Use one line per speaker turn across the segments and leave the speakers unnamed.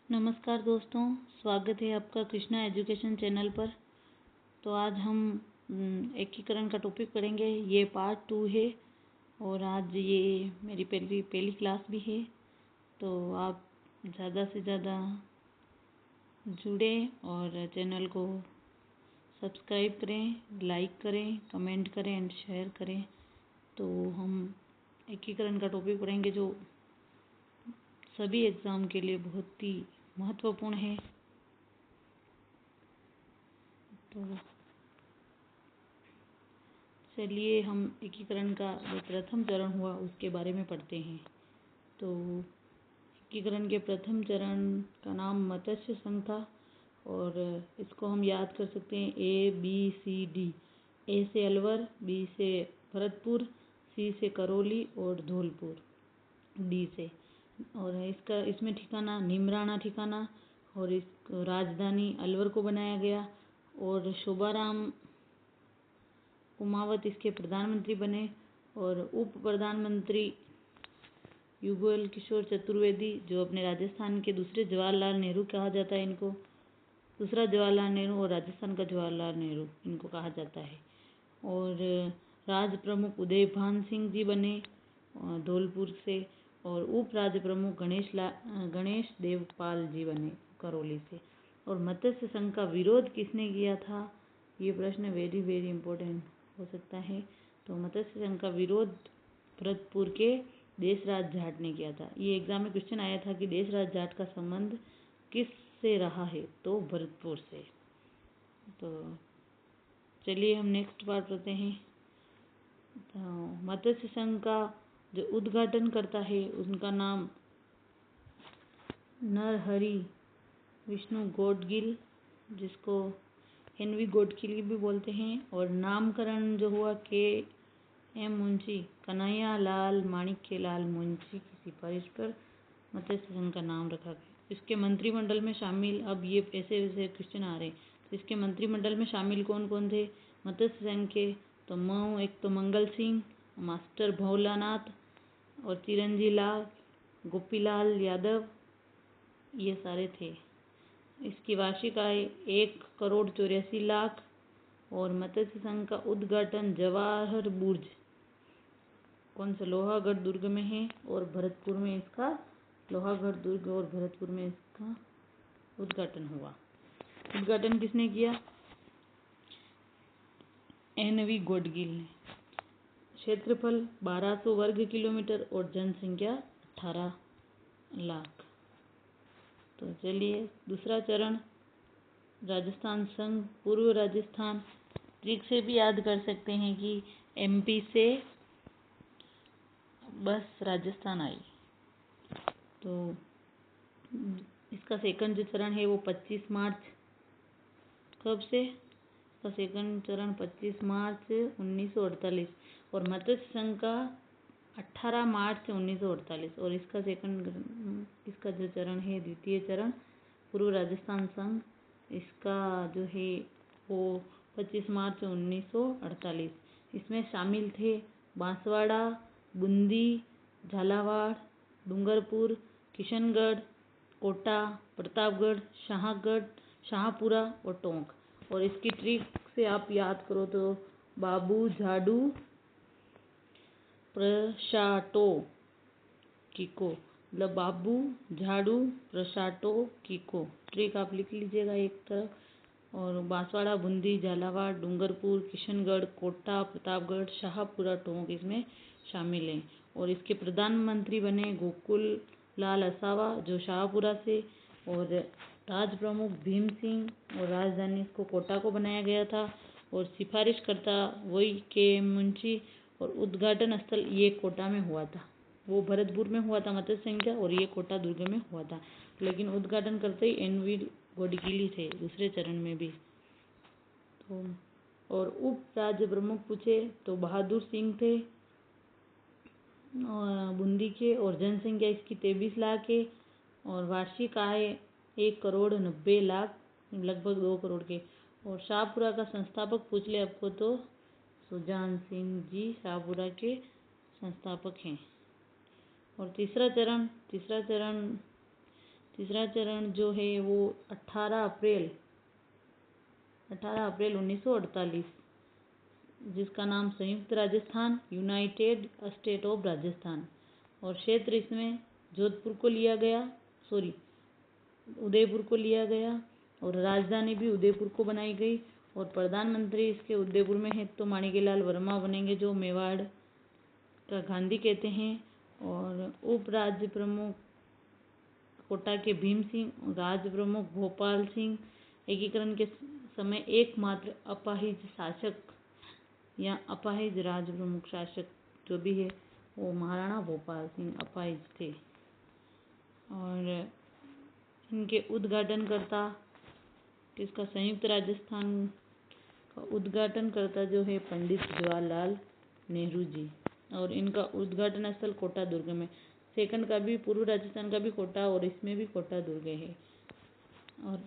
नमस्कार दोस्तों, स्वागत है आपका कृष्णा एजुकेशन चैनल पर। तो आज हम एकीकरण का टॉपिक पढ़ेंगे। ये पार्ट 2 है और आज ये मेरी पहली क्लास भी है। तो आप ज़्यादा से ज़्यादा जुड़ें और चैनल को सब्सक्राइब करें, लाइक करें, कमेंट करें एंड शेयर करें। तो हम एकीकरण का टॉपिक पढ़ेंगे जो सभी एग्ज़ाम के लिए बहुत ही महत्वपूर्ण है। तो चलिए हम एकीकरण का जो प्रथम चरण हुआ उसके बारे में पढ़ते हैं। तो एकीकरण के प्रथम चरण का नाम मत्स्य संघ था और इसको हम याद कर सकते हैं ABCD। ए से अलवर, बी से भरतपुर, सी से करौली और धौलपुर, डी से। और इसमें ठिकाना नीमराणा ठिकाना और इस राजधानी अलवर को बनाया गया और शोभाराम कुमावत इसके प्रधानमंत्री बने और उप प्रधानमंत्री युगल किशोर चतुर्वेदी, जो अपने राजस्थान के दूसरे जवाहरलाल नेहरू कहा जाता है इनको। दूसरा जवाहरलाल नेहरू और राजस्थान का जवाहरलाल नेहरू इनको कहा जाता है। और राज प्रमुख उदयभान सिंह जी बने धौलपुर से और उप राज्य प्रमुख गणेश देवपाल जी बने करौली से। और मत्स्य संघ का विरोध किसने किया था, ये प्रश्न वेरी वेरी इंपॉर्टेंट हो सकता है। तो मत्स्य संघ का विरोध भरतपुर के देशराज जाट ने किया था। ये एग्जाम में क्वेश्चन आया था कि देशराज जाट का संबंध किस से रहा है, तो भरतपुर से। तो चलिए हम नेक्स्ट पार्ट पढ़ते हैं। तो मत्स्य संघ का जो उद्घाटन करता है उनका नाम नरहरि विष्णु गौडगिल, जिसको NV गौडगिल भी बोलते हैं। और नामकरण जो हुआ KM मुंशी, कन्हैया लाल माणिक्य लाल मुंशी की सिफारिश पर मत्स्य संघ का नाम रखा गया। इसके मंत्रिमंडल में शामिल, अब ये ऐसे वैसे क्वेश्चन आ रहे हैं, तो इसके मंत्रिमंडल में शामिल कौन कौन थे मत्स्य संघ के, तो एक तो मंगल सिंह, मास्टर भोलानाथ और चिरंजी लाल, गोपीलाल यादव, ये सारे थे। इसकी वार्षिक आय 1,84,00,000 और मत्स्य संघ का उद्घाटन जवाहर बुर्ज, कौन सा, लोहागढ़ दुर्ग में है और भरतपुर में इसका, लोहागढ़ दुर्ग और भरतपुर में इसका उद्घाटन हुआ। उद्घाटन किसने किया, NV गौडगिल ने। क्षेत्रफल 1200 वर्ग किलोमीटर और जनसंख्या 18 लाख। तो चलिए दूसरा चरण राजस्थान संघ, पूर्व राजस्थान। ट्रिक से भी याद कर सकते हैं कि MP से बस राजस्थान आई। तो इसका सेकंड जो चरण है वो 25 मार्च, कब से, इसका सेकंड चरण 25 मार्च 1948 और मत्स्य संघ का 18 मार्च 1948। और इसका जो चरण है द्वितीय चरण पूर्व राजस्थान संघ, इसका जो है वो 25 मार्च 1948। इसमें शामिल थे बांसवाड़ा, बूंदी, झालावाड़, डूंगरपुर, किशनगढ़, कोटा, प्रतापगढ़, शाहपुरा और टोंक। और इसकी ट्रिक से आप याद करो तो बाबू झाड़ू प्रशाटो कीको, मतलब बाबू झाड़ू प्रशाटो कीको, ट्रिक आप लिख लीजिएगा एक तरफ। और बांसवाड़ा, बूंदी, झालावाड़, डूंगरपुर, किशनगढ़, कोटा, प्रतापगढ़, शाहपुरा, टोंक इसमें शामिल हैं। और इसके प्रधानमंत्री बने गोकुल लाल असावा, जो शाहपुरा से, और राज प्रमुख भीम सिंह और राजधानी इसको कोटा को बनाया गया था। और सिफारिश करता वही KM मुंशी और उद्घाटन स्थल ये कोटा में हुआ था। वो भरतपुर में हुआ था मत्स्य संघ का और ये कोटा दुर्ग में हुआ था, लेकिन उद्घाटन करते ही NV गौडगिल थे दूसरे चरण में भी। तो और उप राज्य प्रमुख पूछे तो बहादुर सिंह थे और बूंदी के, और जनसंख्या इसकी 23 लाख है और वार्षिक आय 1,90,00,000, लगभग 2 करोड़ के। और शाहपुरा का संस्थापक पूछ ले आपको तो सुजान सिंह जी शाहपुरा के संस्थापक हैं। और तीसरा चरण तीसरा चरण जो है वो 18 अप्रैल 1948, जिसका नाम संयुक्त Rajasthan, United state of Rajasthan, और क्षेत्र इसमें जोधपुर को लिया गया, उदयपुर को लिया गया, और राजधानी भी उदयपुर को बनाई गई, और प्रधानमंत्री इसके उदयपुर में है तो माणिक्यलाल वर्मा बनेंगे, जो मेवाड़ का गांधी कहते हैं, और उप राज्य प्रमुख कोटा के भीम सिंह, राज्य प्रमुख भोपाल सिंह। एकीकरण के समय एकमात्र अपाहिज शासक या अपाहिज राज्य प्रमुख शासक जो भी है वो महाराणा भोपाल सिंह अपाहिज थे। और इनके उद्घाटनकर्ता किसका, संयुक्त राजस्थान का उद्घाटनकर्ता जो है पंडित जवाहरलाल नेहरू जी, और इनका उद्घाटन स्थल कोटा दुर्ग में। सेकंड का भी, पूर्व राजस्थान का भी कोटा और इसमें भी कोटा दुर्ग है। और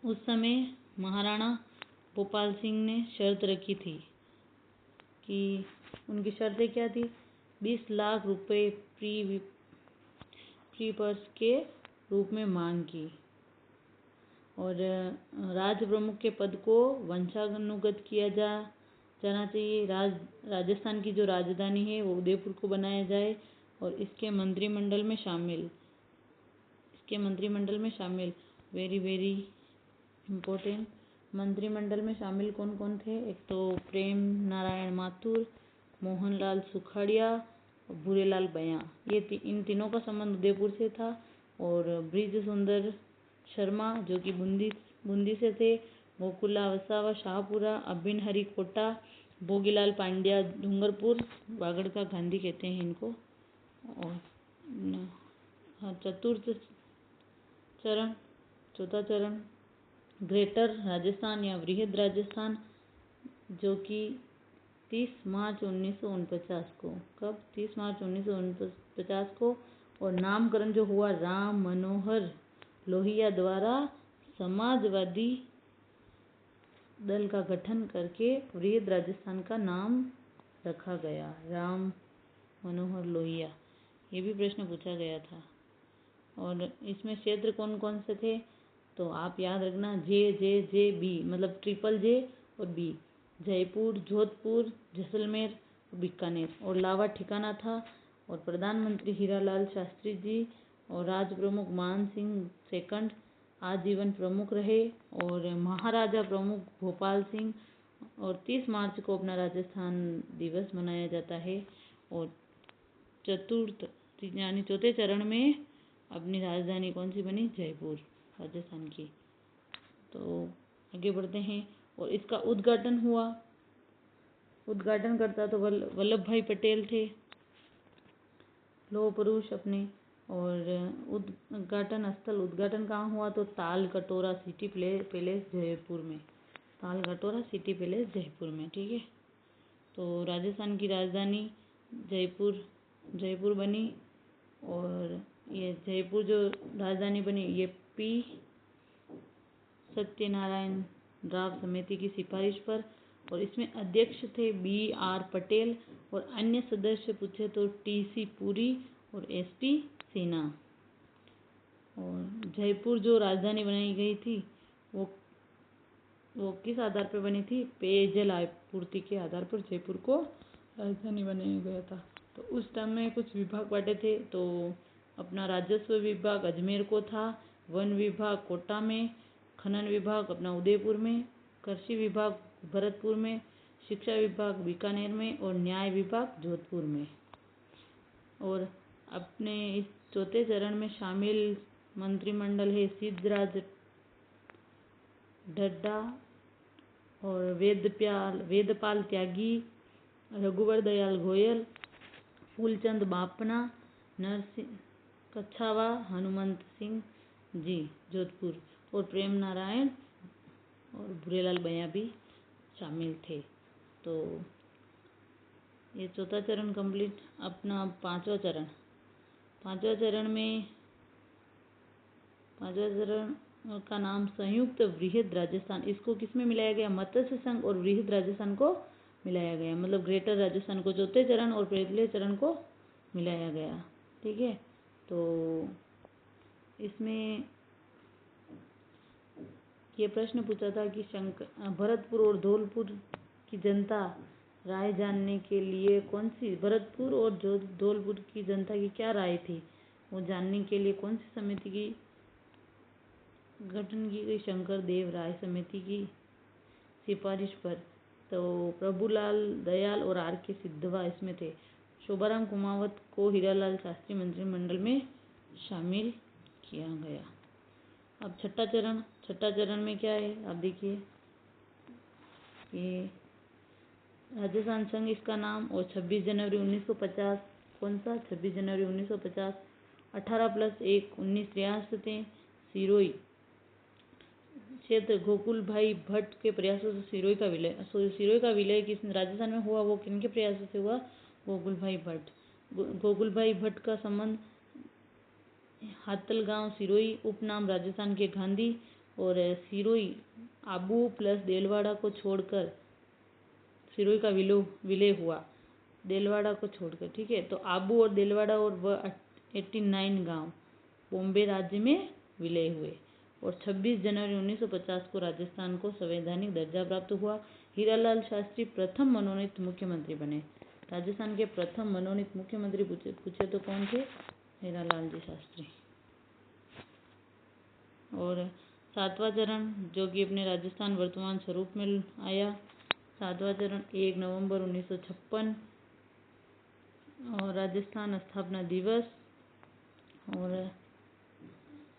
उस समय महाराणा भोपाल सिंह ने शर्त रखी थी कि उनकी शर्तें क्या थी, 20 लाख रुपए फ्री पर्स के रूप में मांग की, और राज्य प्रमुख के पद को वंशानुगत किया जाना चाहिए। राजस्थान की जो राजधानी है वो उदयपुर को बनाया जाए, और इसके मंत्रिमंडल में शामिल वेरी वेरी इम्पोर्टेंट, मंत्रिमंडल में शामिल कौन कौन थे, एक तो प्रेम नारायण माथुर, मोहनलाल सुखाड़िया और भूरेलाल बयां। ये इन तीनों का संबंध उदयपुर से था, और ब्रिज सुंदर शर्मा जो कि बूंदी से थे, गोकुला वसावा शाहपुरा, अबिन हरि कोटा, भोगीलाल पांड्या डूंगरपुर, बागड़ का गांधी कहते हैं इनको। और चौथा चरण ग्रेटर राजस्थान या वृहद राजस्थान, जो कि 30 मार्च 1949 को, कब, 30 मार्च 1949 को, और नामकरण जो हुआ राम मनोहर लोहिया द्वारा समाजवादी दल का गठन करके वृहद राजस्थान का नाम रखा गया, राम मनोहर लोहिया। ये भी प्रश्न पूछा गया था। और इसमें क्षेत्र कौन कौन से थे, तो आप याद रखना, जे बी, मतलब ट्रिपल जे और बी, जयपुर, जोधपुर, जैसलमेर, बीकानेर, और लावा ठिकाना था। और प्रधानमंत्री हीरालाल शास्त्री जी और राज प्रमुख मान सिंह सेकंड आजीवन प्रमुख रहे, और महाराजा प्रमुख भोपाल सिंह। और 30 मार्च को अपना राजस्थान दिवस मनाया जाता है। और चौथे चरण में अपनी राजधानी कौन सी बनी, जयपुर राजस्थान की। तो आगे बढ़ते हैं, और इसका उद्घाटन हुआ, उद्घाटन करता तो वल्लभ भाई पटेल थे, लोह पुरुष अपने। और उद्घाटन कहाँ हुआ, तो ताल कटोरा सिटी पैलेस जयपुर में, ताल कटोरा सिटी पैलेस जयपुर में, ठीक है। तो राजस्थान की राजधानी जयपुर बनी, और ये जयपुर जो राजधानी बनी ये पी सत्यनारायण राव समिति की सिफारिश पर, और इसमें अध्यक्ष थे BR पटेल, और अन्य सदस्य पूछे तो TC पुरी और SP सिन्हा। और जयपुर जो राजधानी बनाई गई थी वो किस आधार पर बनी थी, पेयजल आपूर्ति के आधार पर जयपुर को राजधानी बनाया गया था। तो उस टाइम में कुछ विभाग बांटे थे, तो अपना राजस्व विभाग अजमेर को था, वन विभाग कोटा में, खनन विभाग अपना उदयपुर में, कृषि विभाग भरतपुर में, शिक्षा विभाग बीकानेर में, और न्याय विभाग जोधपुर में। और अपने इस चौथे चरण में शामिल मंत्रिमंडल है सिद्धराज ढड्डा और वेदपाल त्यागी, रघुवर दयाल गोयल, फूलचंद बापना, नरसिंह कच्छावा, हनुमंत सिंह जी जोधपुर, और प्रेम नारायण और भूरेलाल बयां भी शामिल थे। तो ये चौथा चरण कंप्लीट। अपना पांचवा चरण का नाम संयुक्त वृहद राजस्थान, इसको किसमें मिलाया गया, मत्स्य संघ और वृहद राजस्थान को मिलाया गया, मतलब ग्रेटर राजस्थान को चौथे चरण और पहले चरण को मिलाया गया, ठीक है। तो इसमें ये प्रश्न पूछा था कि भरतपुर और धौलपुर की जनता राय जानने के लिए कौन सी, भरतपुर और धौलपुर की जनता की क्या राय थी, वो जानने के लिए कौन सी समिति की गठन की गई, शंकर देव राय समिति की सिफारिश पर। तो प्रभुलाल दयाल और आर के सिद्धवा इसमें थे। शोभाराम कुमावत को हीरालाल शास्त्री मंत्रिमंडल में शामिल किया गया। अब छठा चरण में क्या है आप देखिए, ये राजस्थान संघ इसका नाम, और 26 जनवरी 1950, कौन सा 26 जनवरी 1950, 18+1 19 रियासतें थे। सिरोही क्षेत्र गोकुल भाई भट्ट के प्रयासों से सिरोही का विलय किस राजस्थान में हुआ, वो किनके प्रयासों से हुआ, गोकुल भाई भट्ट। गोकुल भाई भट्ट का संबंध हातलगांव सिरोही उपनाम राजस्थान के गांधी, और सिरोही आबू प्लस देलवाड़ा को छोड़कर सिरोही का विलय हुआ, देलवाड़ा को छोड़कर, ठीक है। तो आबू और देलवाड़ा और वह 89 गांव बॉम्बे राज्य में विलय हुए। और 26 जनवरी 1950 को राजस्थान को संवैधानिक दर्जा प्राप्त हुआ। हीरालाल शास्त्री प्रथम मनोनीत मुख्यमंत्री बने। राजस्थान के प्रथम मनोनीत मुख्यमंत्री पूछे तो कौन थे, हीरालाल जी शास्त्री। और सातवां चरण जो कि अपने राजस्थान वर्तमान स्वरूप में आया, सातवां चरण 1 नवंबर 1956 और राजस्थान स्थापना दिवस। और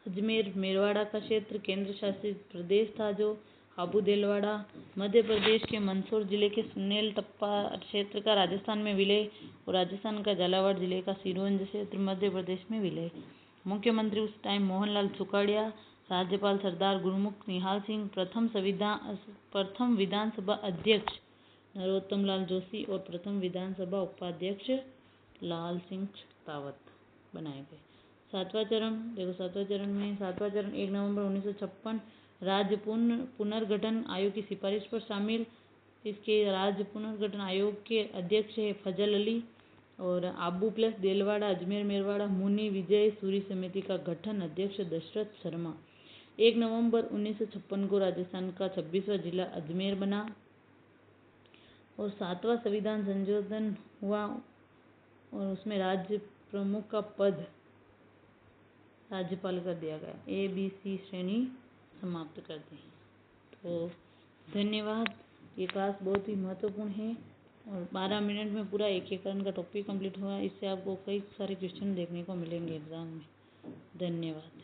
अजमेर मेरवाड़ा का क्षेत्र केंद्र शासित प्रदेश था जो आबू देलवाड़ा। मध्य प्रदेश के मंदसौर जिले के सुनेल टप्पा क्षेत्र का राजस्थान में विलय, और राजस्थान का झालावाड़ जिले का सिरोंज क्षेत्र मध्य प्रदेश में विलय। मुख्यमंत्री उस टाइम मोहनलाल सुखाड़िया, राज्यपाल सरदार गुरुमुख निहाल सिंह, प्रथम विधानसभा अध्यक्ष नरोत्तम लाल जोशी और प्रथम विधानसभा उपाध्यक्ष लाल सिंह शेखावत बनाए गए। सातवां चरण देखो, सातवां चरण 1 नवंबर 1956 राज्य पुनर्गठन आयोग की सिफारिश पर शामिल। इसके राज्य पुनर्गठन आयोग के अध्यक्ष है फजल अली। और आबू प्लस देलवाड़ा अजमेर मेरवाड़ा मुनि विजय सूरी समिति का गठन अध्यक्ष दशरथ शर्मा। 1 नवंबर 1956 को राजस्थान का 26वां जिला अजमेर बना। और 7वां संविधान संशोधन हुआ और उसमें राज्य प्रमुख का पद राज्यपाल कर दिया गया। ABC श्रेणी समाप्त कर दी। तो धन्यवाद। ये क्लास बहुत ही महत्वपूर्ण है और 12 मिनट में पूरा एकीकरण का टॉपिक कंप्लीट हुआ। इससे आपको कई सारे क्वेश्चन देखने को मिलेंगे एग्जाम में। धन्यवाद।